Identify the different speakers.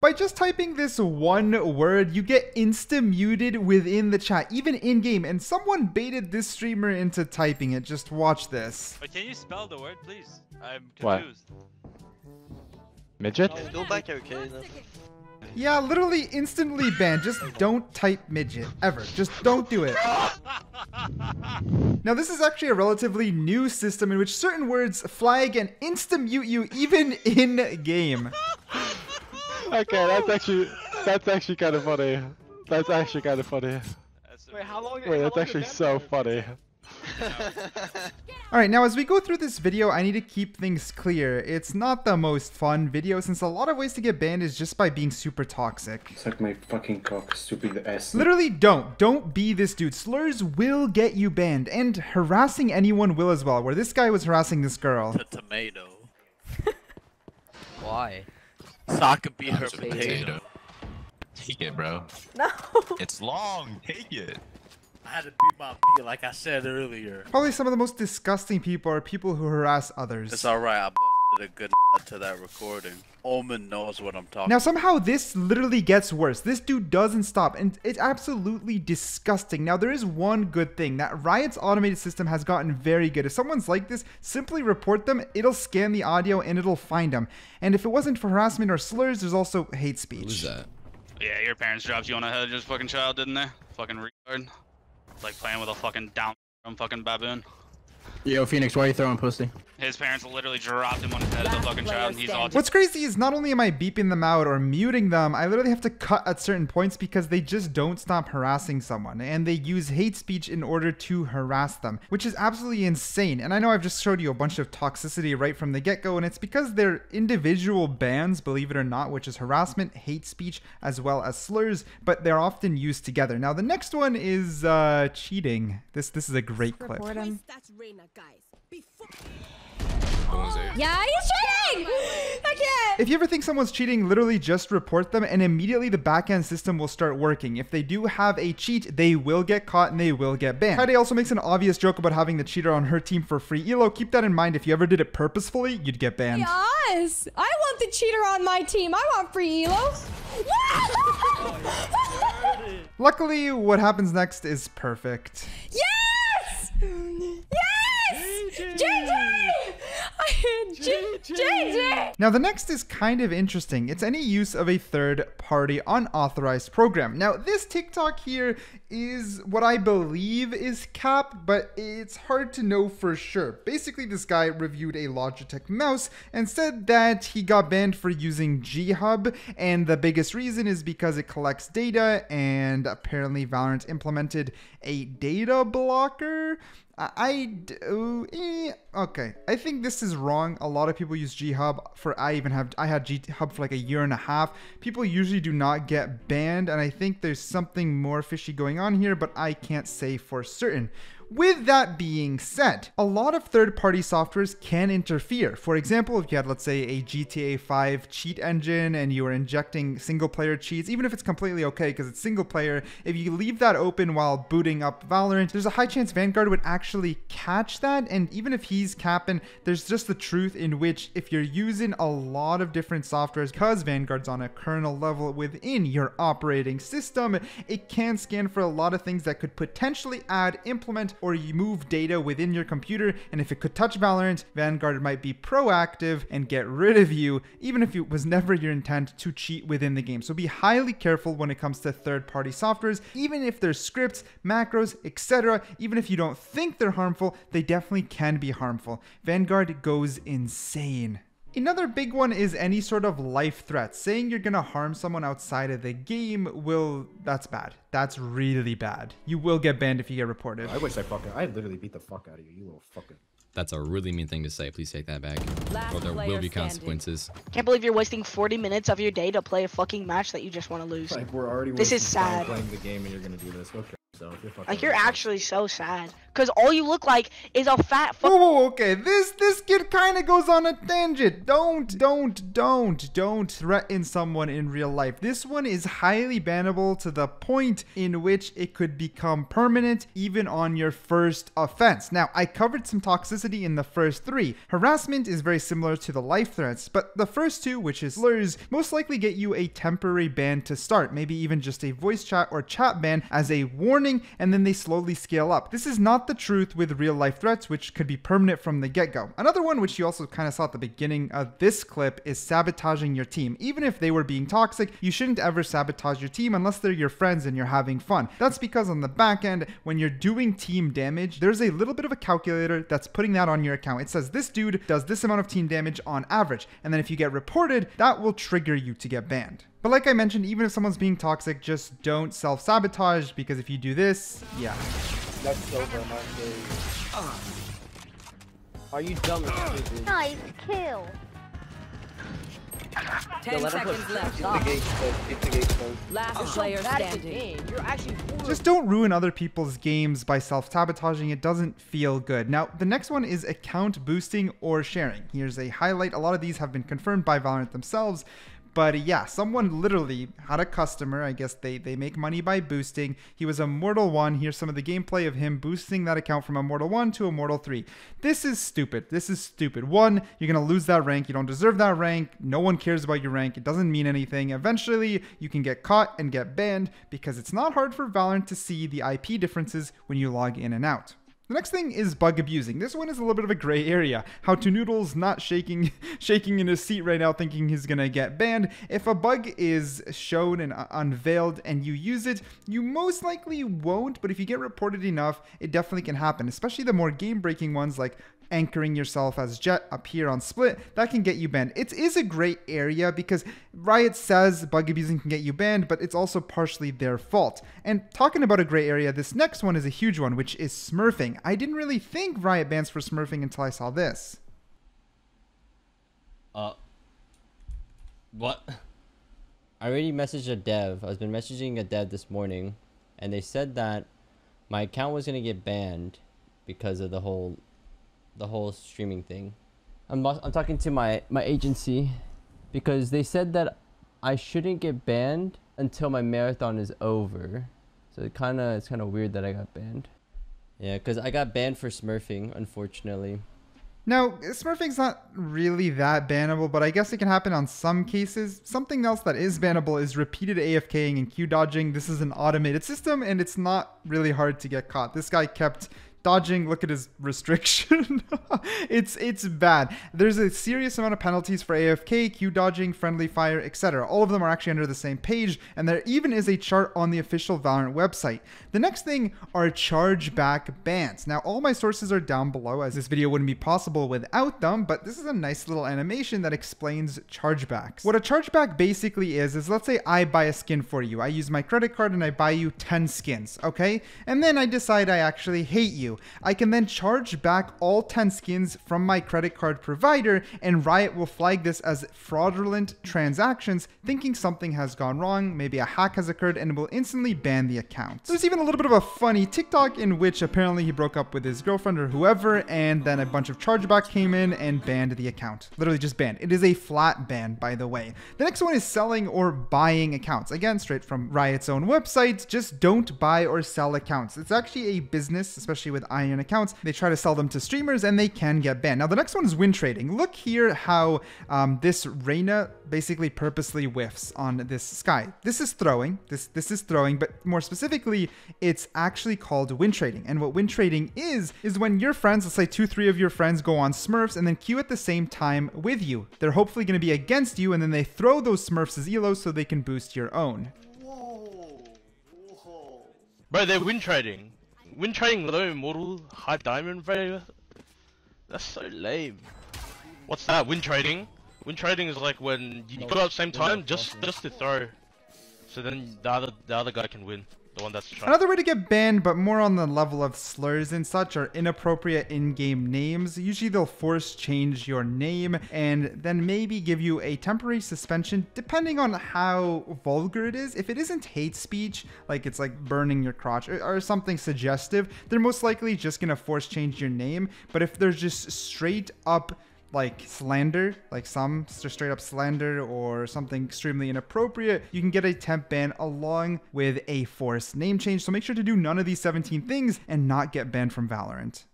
Speaker 1: By just typing this one word, you get insta-muted within the chat, even in-game, and someone baited this streamer into typing it. Just watch this.
Speaker 2: But can you spell the word, please? I'm
Speaker 3: What?
Speaker 2: confused.
Speaker 3: Midget?
Speaker 4: Oh, go back, okay. Then.
Speaker 1: Yeah, literally instantly banned. Just don't type midget, ever. Just don't do it. Now, this is actually a relatively new system in which certain words flag and insta-mute you even in-game.
Speaker 3: Okay, that's actually kind of funny. That's actually kind of funny.
Speaker 4: Wait, how long?
Speaker 3: Wait, that's actually so funny.
Speaker 1: Alright, now as we go through this video, I need to keep things clear. It's not the most fun video since a lot of ways to get banned is just by being super toxic.
Speaker 5: Suck my fucking cock, stupid ass.
Speaker 1: Literally don't be this dude. Slurs will get you banned, and harassing anyone will as well, where this guy was harassing this girl.
Speaker 6: The tomato.
Speaker 4: Why?
Speaker 6: So I could be her potato.
Speaker 7: Take it, bro.
Speaker 8: No.
Speaker 7: It's long. Take it.
Speaker 6: I had to beat my B like I said earlier.
Speaker 1: Probably some of the most disgusting people are people who harass others.
Speaker 6: It's alright, I busted a good to that recording. Omen knows what I'm talking
Speaker 1: Now somehow this literally gets worse. This dude doesn't stop and it's absolutely disgusting. Now there is one good thing, that Riot's automated system has gotten very good. If someone's like this, simply report them, it'll scan the audio and it'll find them. And if it wasn't for harassment or slurs, there's also hate speech.
Speaker 9: Who's that?
Speaker 2: Yeah, your parents dropped you on the head of your fucking child, didn't they? Fucking retard. Like playing with a fucking down fucking baboon.
Speaker 9: Yo, Phoenix, why are you throwing pussy?
Speaker 2: His parents literally dropped him on the head of the fucking child and he's all
Speaker 1: What's crazy is not only am I beeping them out or muting them, I literally have to cut at certain points because they just don't stop harassing someone and they use hate speech in order to harass them, which is absolutely insane. And I know I've just showed you a bunch of toxicity right from the get-go, and it's because they're individual bans, believe it or not, which is harassment, hate speech, as well as slurs, but they're often used together. Now the next one is cheating. This is a great clip.
Speaker 8: Yeah, he's cheating! I can't!
Speaker 1: If you ever think someone's cheating, literally just report them and immediately the backend system will start working. If they do have a cheat, they will get caught and they will get banned. Heidi also makes an obvious joke about having the cheater on her team for free elo. Keep that in mind. If you ever did it purposefully, you'd get banned.
Speaker 8: Yes! I want the cheater on my team. I want free elo.
Speaker 1: Luckily, what happens next is perfect.
Speaker 8: Yes! Yes! JJ! JJ!
Speaker 1: Now the next is kind of interesting. It's any use of a third-party unauthorized program. Now this TikTok here is what I believe is capped, but it's hard to know for sure. Basically, this guy reviewed a Logitech mouse and said that he got banned for using G-Hub, and the biggest reason is because it collects data, and apparently Valorant implemented a data blocker. Okay, I think this is wrong. A lot of people use G-Hub I had G-Hub for like a year and a half. People usually do not get banned, and I think there's something more fishy going on here, but I can't say for certain. With that being said, a lot of third-party softwares can interfere. For example, if you had, let's say, a GTA 5 cheat engine and you were injecting single-player cheats, even if it's completely okay because it's single-player, if you leave that open while booting up Valorant, there's a high chance Vanguard would actually catch that. And even if he's capping, there's just the truth in which if you're using a lot of different softwares, because Vanguard's on a kernel level within your operating system, it can scan for a lot of things that could potentially add, implement, or you move data within your computer, and if it could touch Valorant, Vanguard might be proactive and get rid of you, even if it was never your intent to cheat within the game. So be highly careful when it comes to third-party softwares, even if there's scripts, macros, etc. Even if you don't think they're harmful, they definitely can be harmful. Vanguard goes insane. Another big one is any sort of life threat. Saying you're gonna harm someone outside of the game that's bad. That's really bad. You will get banned if you get reported.
Speaker 10: I literally beat the fuck out of you, you little fucker.
Speaker 9: That's a really mean thing to say. Please take that back. Or there will be consequences.
Speaker 11: Can't believe you're wasting 40 minutes of your day to play a fucking match that you just want to lose.
Speaker 10: Like, we're already
Speaker 11: this is sad.
Speaker 10: playing the game and you're gonna do this. Okay. So if you're fucking
Speaker 11: Like, you're actually so sad. Because all you look like is a fat
Speaker 1: Whoa, okay, this kid kind of goes on a tangent. Don't threaten someone in real life. This one is highly bannable to the point in which it could become permanent even on your first offense. Now, I covered some toxicity in the first 3. Harassment is very similar to the life threats, but the first 2, which is slurs, most likely get you a temporary ban to start, maybe even just a voice chat or chat ban as a warning, and then they slowly scale up. This is not the truth with real life threats, which could be permanent from the get-go. Another one, which you also kind of saw at the beginning of this clip, is sabotaging your team. Even if they were being toxic, you shouldn't ever sabotage your team unless they're your friends and you're having fun. That's because on the back end, when you're doing team damage, there's a little bit of a calculator that's putting that on your account. It says this dude does this amount of team damage on average, and then if you get reported, that will trigger you to get banned. But like I mentioned, even if someone's being toxic, just don't self-sabotage, because if you do this, yeah.
Speaker 4: That's over, man. Are you dumb and stupid?
Speaker 8: Nice kill.
Speaker 12: 10 seconds left.
Speaker 4: Keep the gate closed. Keep the gate closed.
Speaker 12: Last player standing.
Speaker 4: You're actually
Speaker 1: Just don't ruin other people's games by self-sabotaging. It doesn't feel good. Now, the next one is account boosting or sharing. Here's a highlight. A lot of these have been confirmed by Valorant themselves. But yeah, someone literally had a customer. I guess they make money by boosting. He was a Mortal 1. Here's some of the gameplay of him boosting that account from a Mortal 1 to a Mortal 3. This is stupid. This is stupid. 1, you're going to lose that rank. You don't deserve that rank. No one cares about your rank. It doesn't mean anything. Eventually, you can get caught and get banned because it's not hard for Valorant to see the IP differences when you log in and out. The next thing is bug abusing. This one is a little bit of a gray area. How to Noodle's not shaking in his seat right now thinking he's gonna get banned. If a bug is shown and unveiled and you use it, you most likely won't, but if you get reported enough, it definitely can happen, especially the more game-breaking ones like anchoring yourself as Jet up here on Split, that can get you banned. It is a great area because Riot says bug abusing can get you banned, but it's also partially their fault. And talking about a gray area, this next one is a huge one, which is smurfing. I didn't really think Riot bans for smurfing until I saw this.
Speaker 13: What? I already messaged a dev. I've been messaging a dev this morning, and they said that my account was gonna get banned because of the whole streaming thing. I'm talking to my agency because they said that I shouldn't get banned until my marathon is over. So it's kind of weird that I got banned. Yeah, because I got banned for smurfing, unfortunately.
Speaker 1: Now, smurfing's not really that bannable, but I guess it can happen on some cases. Something else that is bannable is repeated AFKing and Q dodging. This is an automated system, and it's not really hard to get caught. This guy kept dodging. Look at his restriction. It's bad. There's a serious amount of penalties for AFK, Q dodging, friendly fire, etc. All of them are actually under the same page, and there even is a chart on the official Valorant website. The next thing are chargeback bans. Now, all my sources are down below, as this video wouldn't be possible without them, but this is a nice little animation that explains chargebacks. What a chargeback basically is let's say I buy a skin for you. I use my credit card and I buy you 10 skins, okay? And then I decide I actually hate you. I can then charge back all 10 skins from my credit card provider, and Riot will flag this as fraudulent transactions, thinking something has gone wrong, maybe a hack has occurred, and will instantly ban the account. There's even a little bit of a funny TikTok in which apparently he broke up with his girlfriend or whoever, and then a bunch of chargeback came in and banned the account. Literally just banned. It is a flat ban, by the way. The next one is selling or buying accounts. Again, straight from Riot's own website. Just don't buy or sell accounts. It's actually a business, especially with Iron accounts. They try to sell them to streamers and they can get banned. Now the next one is win trading. Look here how this Reyna basically purposely whiffs on this Sky. This is throwing. This is throwing, but more specifically, it's actually called win trading. And what win trading is when your friends, let's say 2-3 of your friends go on Smurfs and then queue at the same time with you. They're hopefully going to be against you, and then they throw those Smurfs as elos so they can boost your own.
Speaker 4: Bro, they're win trading. Win trading low model high diamond, bro. That's so lame. What's that? Win trading? Win trading is like when you go out at the same time just to throw, so then the other guy can win. The one that's trying.
Speaker 1: Another way to get banned, but more on the level of slurs and such, are inappropriate in-game names. Usually they'll force change your name and then maybe give you a temporary suspension depending on how vulgar it is. If it isn't hate speech, like it's like burning your crotch or something suggestive, they're most likely just gonna force change your name. But if there's just straight up like slander, like some straight up slander or something extremely inappropriate, you can get a temp ban along with a forced name change. So make sure to do none of these 17 things and not get banned from Valorant.